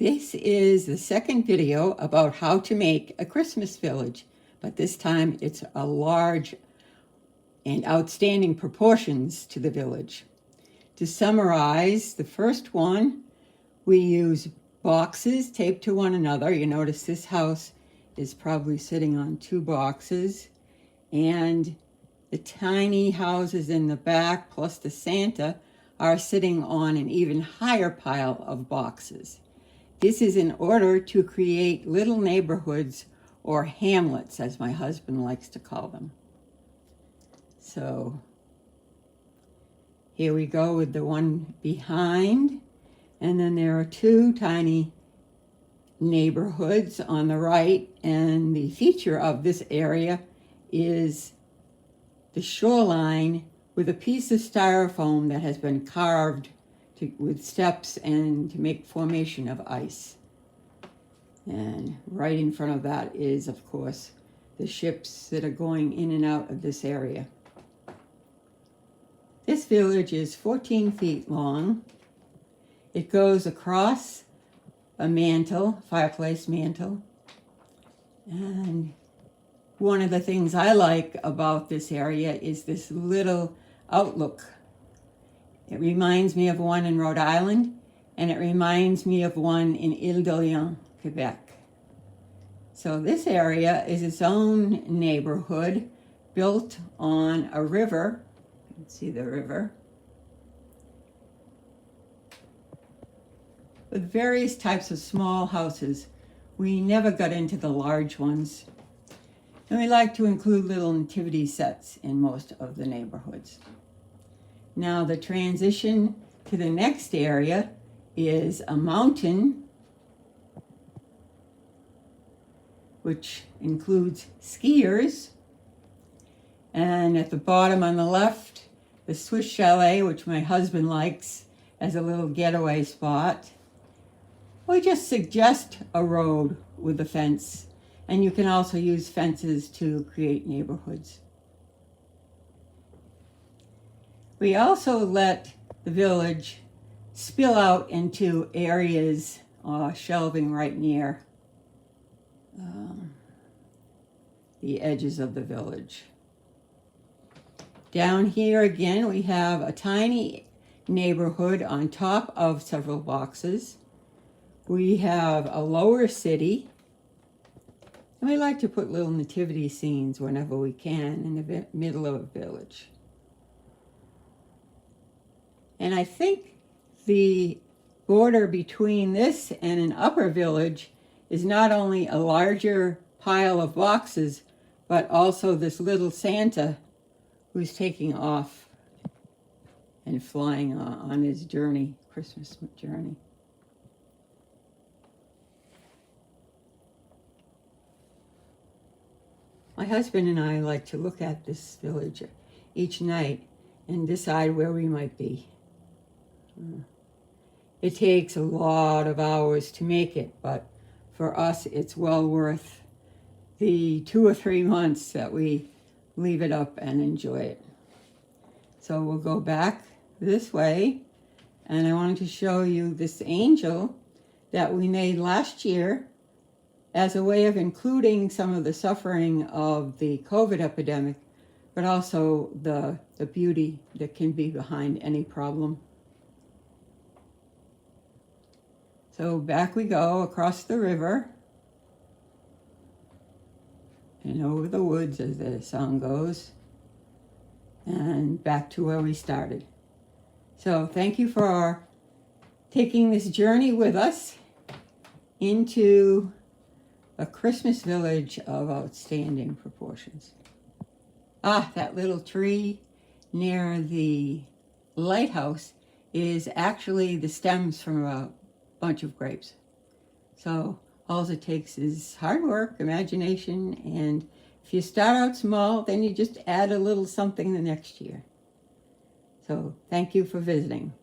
This is the second video about how to make a Christmas village, but this time it's a large and outstanding proportions to the village. To summarize, the first one, we use boxes taped to one another. You notice this house is probably sitting on 2 boxes, and the tiny houses in the back plus the Santa are sitting on an even higher pile of boxes. This is in order to create little neighborhoods, or hamlets as my husband likes to call them. So here we go with the one behind, and then there are 2 tiny neighborhoods on the right, and the feature of this area is the shoreline with a piece of styrofoam that has been carved with steps and to make formation of ice. And right in front of that is, of course, the ships that are going in and out of this area. This village is 14 feet long. It goes across a mantle, fireplace mantle. And one of the things I like about this area is this little outlook. It reminds me of one in Rhode Island, and it reminds me of one in Ile-de-Lion, Quebec. So this area is its own neighborhood built on a river. You can see the river. With various types of small houses. We never got into the large ones. And we like to include little nativity sets in most of the neighborhoods. Now the transition to the next area is a mountain, which includes skiers. And at the bottom on the left, the Swiss Chalet, which my husband likes as a little getaway spot. We just suggest a road with a fence, and you can also use fences to create neighborhoods. We also let the village spill out into areas shelving right near the edges of the village. Down here again, we have a tiny neighborhood on top of several boxes. We have a lower city, and we like to put little nativity scenes whenever we can in the middle of a village. And I think the border between this and an upper village is not only a larger pile of boxes, but also this little Santa who's taking off and flying on his journey, Christmas journey. My husband and I like to look at this village each night and decide where we might be. It takes a lot of hours to make it, but for us it's well worth the 2 or 3 months that we leave it up and enjoy it. So we'll go back this way, and I wanted to show you this angel that we made last year as a way of including some of the suffering of the COVID epidemic, but also the beauty that can be behind any problem. So back we go across the river and over the woods, as the song goes, and back to where we started. So thank you for taking this journey with us into a Christmas village of outstanding proportions. That little tree near the lighthouse is actually the stems from a bunch of grapes. So all it takes is hard work, imagination, and if you start out small, then you just add a little something the next year. So thank you for visiting.